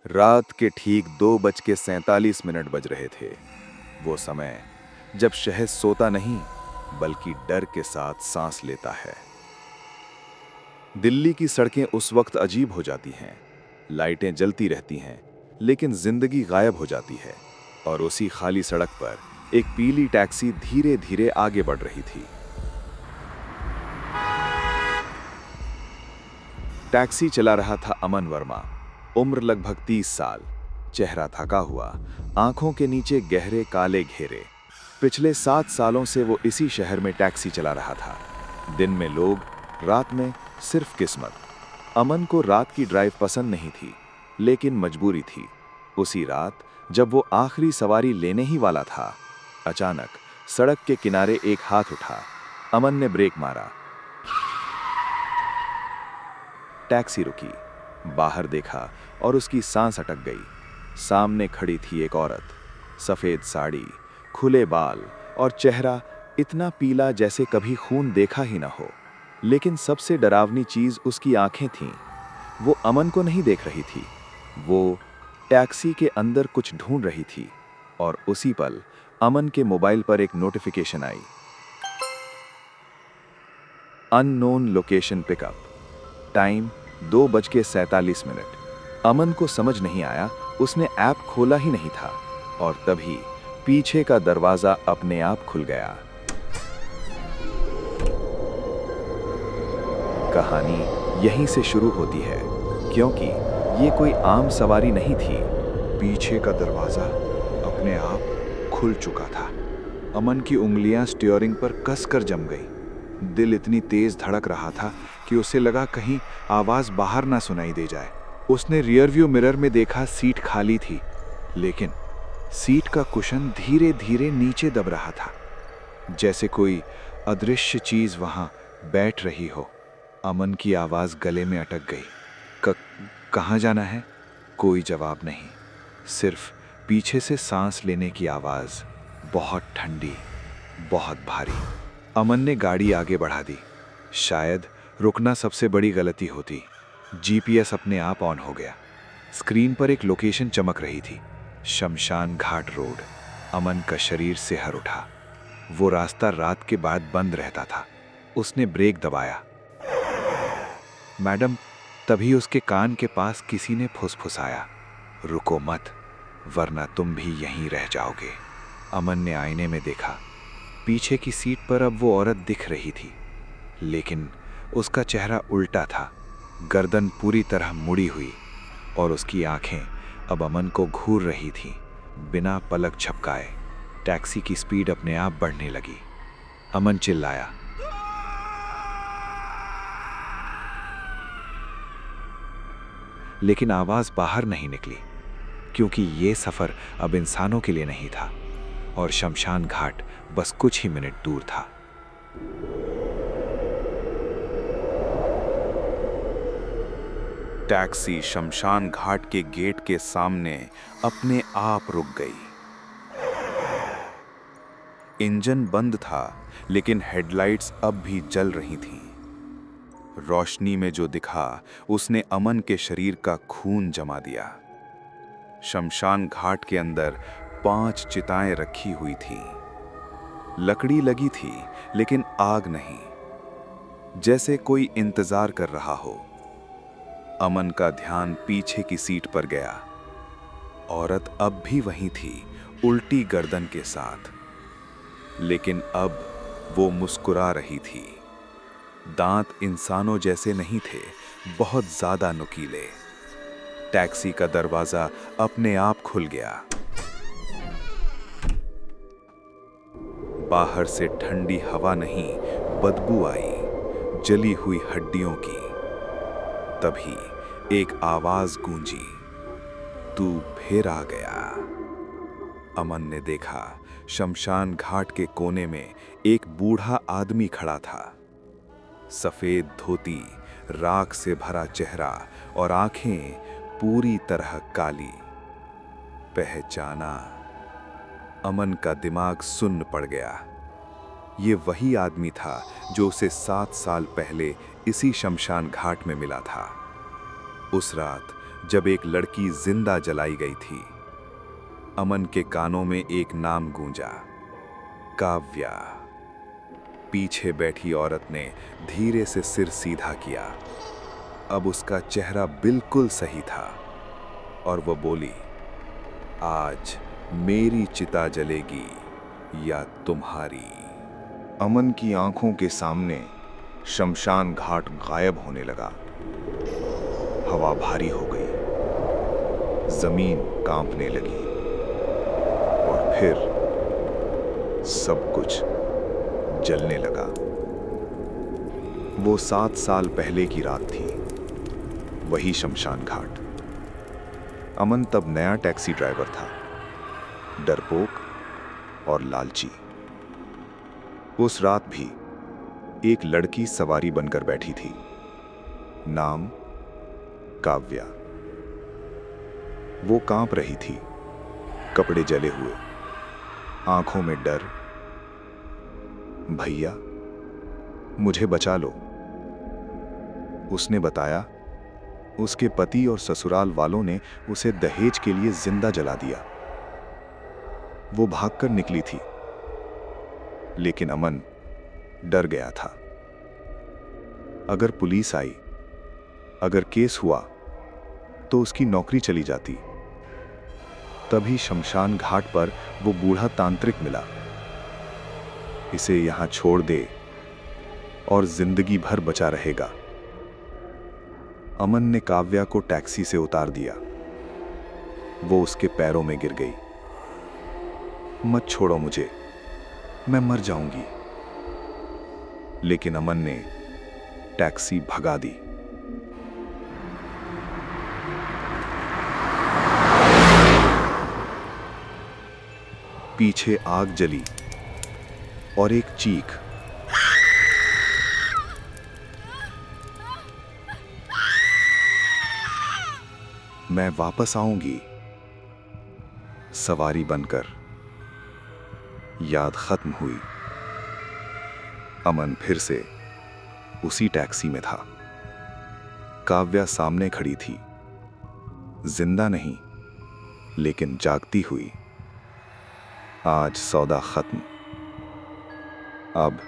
रात के ठीक 2:47 बज रहे थे। वो समय जब शहर सोता नहीं बल्कि डर के साथ सांस लेता है। दिल्ली की सड़कें उस वक्त अजीब हो जाती हैं। लाइटें जलती रहती हैं, लेकिन जिंदगी गायब हो जाती है। और उसी खाली सड़क पर एक पीली टैक्सी धीरे धीरे आगे बढ़ रही थी। टैक्सी चला रहा था अमन वर्मा। उम्र लगभग 30 साल। चेहरा थका हुआ, आंखों के नीचे गहरे काले घेरे। पिछले 7 सालों से वो इसी शहर में टैक्सी चला रहा था। दिन में लोग, रात में सिर्फ किस्मत। अमन को रात की ड्राइव पसंद नहीं थी, लेकिन मजबूरी थी। उसी रात जब वो आखिरी सवारी लेने ही वाला था, अचानक सड़क के किनारे एक हाथ उठा। अमन ने ब्रेक मारा। टैक्सी रुकी। बाहर देखा और उसकी सांस अटक गई। सामने खड़ी थी एक औरत। सफेद साड़ी, खुले बाल और चेहरा इतना पीला जैसे कभी खून देखा ही ना हो। लेकिन सबसे डरावनी चीज उसकी आंखें थीं। वो अमन को नहीं देख रही थी, वो टैक्सी के अंदर कुछ ढूंढ रही थी। और उसी पल अमन के मोबाइल पर एक नोटिफिकेशन आई। Unknown location pickup. Time 2:47। Aman को समझ नहीं आया, उसने ऐप खोला ही नहीं था। और तभी पीछे का दरवाजा अपने आप खुल गया। कहानी यहीं से शुरू होती है, क्योंकि ये कोई आम सवारी नहीं थी। पीछे का दरवाजा अपने आप खुल चुका था। अमन की उंगलियां स्टीयरिंग पर कसकर जम गई। दिल इतनी तेज धड़क रहा था कि उसे लगा कहीं आवाज बाहर ना सुनाई दे जाए। उसने रियरव्यू मिरर में देखा, सीट खाली थी, लेकिन सीट का कुशन धीरे धीरे नीचे दब रहा था, जैसे कोई अदृश्य चीज वहां बैठ रही हो। अमन की आवाज गले में अटक गई। कहाँ जाना है? कोई जवाब नहीं, सिर्फ पीछे से सांस लेने की आवाज, बहुत ठंडी, बहुत भारी। अमन ने गाड़ी आगे बढ़ा दी। शायद रुकना सबसे बड़ी गलती होती। जीपीएस अपने आप ऑन हो गया। स्क्रीन पर एक लोकेशन चमक रही थी, शमशान घाट रोड। अमन का शरीर सिहर उठा। वो रास्ता रात के बाद बंद रहता था। उसने ब्रेक दबाया। मैडम, तभी उसके कान के पास किसी ने फुसफुसाया, रुको मत, वरना तुम भी यहीं रह जाओगे। अमन ने आईने में देखा। पीछे की सीट पर अब वो औरत दिख रही थी, लेकिन उसका चेहरा उल्टा था। गर्दन पूरी तरह मुड़ी हुई और उसकी आंखें अब अमन को घूर रही थीं, बिना पलक झपकाए। टैक्सी की स्पीड अपने आप बढ़ने लगी। अमन चिल्लाया, लेकिन आवाज बाहर नहीं निकली, क्योंकि ये सफर अब इंसानों के लिए नहीं था और शमशान घाट बस कुछ ही मिनट दूर था। टैक्सी शमशान घाट के गेट के सामने अपने आप रुक गई। इंजन बंद था, लेकिन हेडलाइट्स अब भी जल रही थीं। रोशनी में जो दिखा, उसने अमन के शरीर का खून जमा दिया। शमशान घाट के अंदर 5 चिताएं रखी हुई थीं। लकड़ी लगी थी, लेकिन आग नहीं, जैसे कोई इंतजार कर रहा हो। अमन का ध्यान पीछे की सीट पर गया। औरत अब भी वहीं थी, उल्टी गर्दन के साथ, लेकिन अब वो मुस्कुरा रही थी। दांत इंसानों जैसे नहीं थे, बहुत ज्यादा नुकीले। टैक्सी का दरवाजा अपने आप खुल गया। बाहर से ठंडी हवा नहीं, बदबू आई, जली हुई हड्डियों की। तभी एक आवाज गूंजी, तू फिर आ गया। अमन ने देखा, शमशान घाट के कोने में एक बूढ़ा आदमी खड़ा था। सफेद धोती, राख से भरा चेहरा और आंखें पूरी तरह काली। पहचाना। अमन का दिमाग सुन्न पड़ गया। ये वही आदमी था जो उसे 7 साल पहले इसी शमशान घाट में मिला था। उस रात जब एक लड़की जिंदा जलाई गई थी। अमन के कानों में एक नाम गूंजा, काव्या। पीछे बैठी औरत ने धीरे से सिर सीधा किया। अब उसका चेहरा बिल्कुल सही था और वो बोली, आज मेरी चिता जलेगी या तुम्हारी। अमन की आंखों के सामने शमशान घाट गायब होने लगा। हवा भारी हो गई, जमीन कांपने लगी और फिर सब कुछ जलने लगा। वो 7 साल पहले की रात थी, वही शमशान घाट। अमन तब नया टैक्सी ड्राइवर था, डरपोक और लालची। उस रात भी एक लड़की सवारी बनकर बैठी थी, नाम काव्या। वो कांप रही थी, कपड़े जले हुए, आंखों में डर। भैया, मुझे बचा लो। उसने बताया, उसके पति और ससुराल वालों ने उसे दहेज के लिए जिंदा जला दिया। वो भागकर निकली थी, लेकिन अमन डर गया था। अगर पुलिस आई, अगर केस हुआ, तो उसकी नौकरी चली जाती। तभी शमशान घाट पर वो बूढ़ा तांत्रिक मिला। इसे यहां छोड़ दे और जिंदगी भर बचा रहेगा। अमन ने काव्या को टैक्सी से उतार दिया। वो उसके पैरों में गिर गई। मत छोड़ो मुझे, मैं मर जाऊंगी। लेकिन अमन ने टैक्सी भगा दी। पीछे आग जली और एक चीख। मैं वापस आऊंगी, सवारी बनकर। याद खत्म हुई। अमन फिर से उसी टैक्सी में था। काव्या सामने खड़ी थी, जिंदा नहीं, लेकिन जागती हुई। आज सौदा खत्म, अब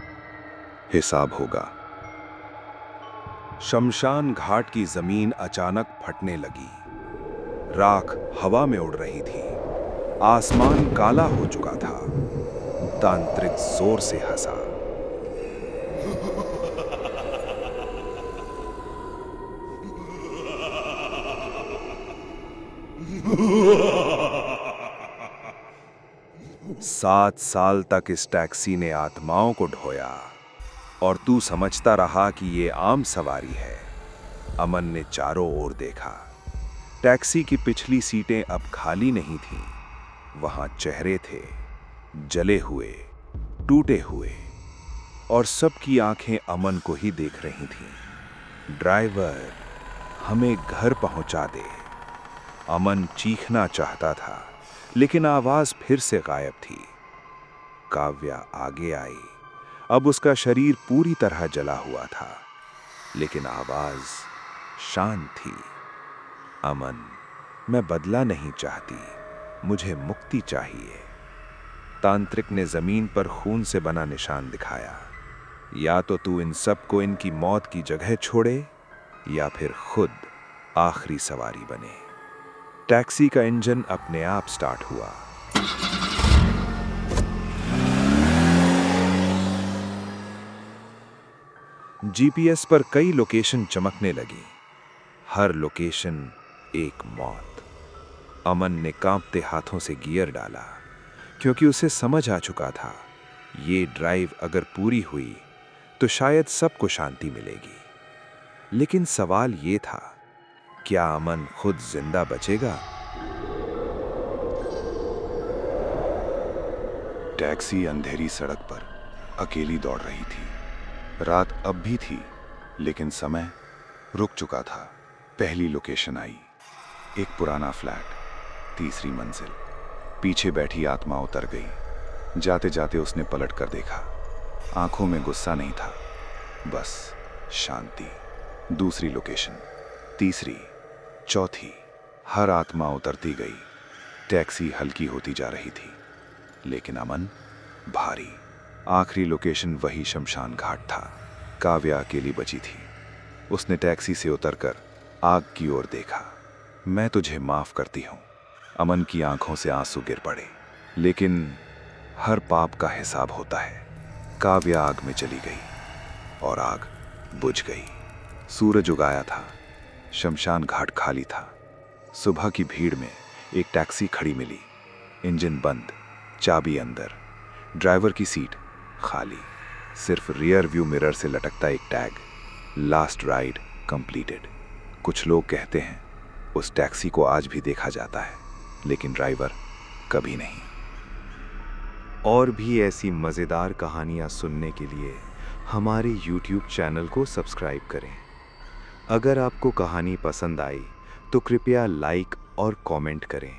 हिसाब होगा। शमशान घाट की जमीन अचानक फटने लगी। राख हवा में उड़ रही थी। आसमान काला हो चुका था। तांत्रिक जोर से हंसा। सात साल तक इस टैक्सी ने आत्माओं को ढोया और तू समझता रहा कि ये आम सवारी है। अमन ने चारों ओर देखा। टैक्सी की पिछली सीटें अब खाली नहीं थीं। वहां चेहरे थे, जले हुए, टूटे हुए, और सबकी आंखें अमन को ही देख रही थीं। ड्राइवर, हमें घर पहुंचा दे। अमन चीखना चाहता था, लेकिन आवाज फिर से गायब थी। काव्या आगे आई। अब उसका शरीर पूरी तरह जला हुआ था, लेकिन आवाज शांत थी। अमन, मैं बदला नहीं चाहती, मुझे मुक्ति चाहिए। तांत्रिक ने जमीन पर खून से बना निशान दिखाया। या तो तू इन सबको इनकी मौत की जगह छोड़े, या फिर खुद आखिरी सवारी बने। टैक्सी का इंजन अपने आप स्टार्ट हुआ। जीपीएस पर कई लोकेशन चमकने लगी। हर लोकेशन एक मौत। अमन ने कांपते हाथों से गियर डाला, क्योंकि उसे समझ आ चुका था, ये ड्राइव अगर पूरी हुई तो शायद सबको शांति मिलेगी। लेकिन सवाल ये था, क्या अमन खुद जिंदा बचेगा? टैक्सी अंधेरी सड़क पर अकेली दौड़ रही थी। रात अब भी थी, लेकिन समय रुक चुका था। पहली लोकेशन आई, एक पुराना फ्लैट, तीसरी मंजिल। पीछे बैठी आत्मा उतर गई। जाते जाते उसने पलट कर देखा। आंखों में गुस्सा नहीं था, बस शांति। दूसरी लोकेशन, तीसरी, चौथी। हर आत्मा उतरती गई। टैक्सी हल्की होती जा रही थी, लेकिन अमन भारी। आखिरी लोकेशन वही शमशान घाट था। काव्या अकेली बची थी। उसने टैक्सी से उतरकर आग की ओर देखा। मैं तुझे माफ करती हूँ। अमन की आंखों से आंसू गिर पड़े। लेकिन हर पाप का हिसाब होता है। काव्या आग में चली गई और आग बुझ गई। सूरज उगाया था। शमशान घाट खाली था। सुबह की भीड़ में एक टैक्सी खड़ी मिली। इंजन बंद, चाबी अंदर, ड्राइवर की सीट खाली। सिर्फ रियर व्यू मिरर से लटकता एक टैग, लास्ट राइड कंप्लीटेड। कुछ लोग कहते हैं उस टैक्सी को आज भी देखा जाता है, लेकिन ड्राइवर कभी नहीं। और भी ऐसी मज़ेदार कहानियाँ सुनने के लिए हमारे YouTube चैनल को सब्सक्राइब करें। अगर आपको कहानी पसंद आई तो कृपया लाइक और कमेंट करें।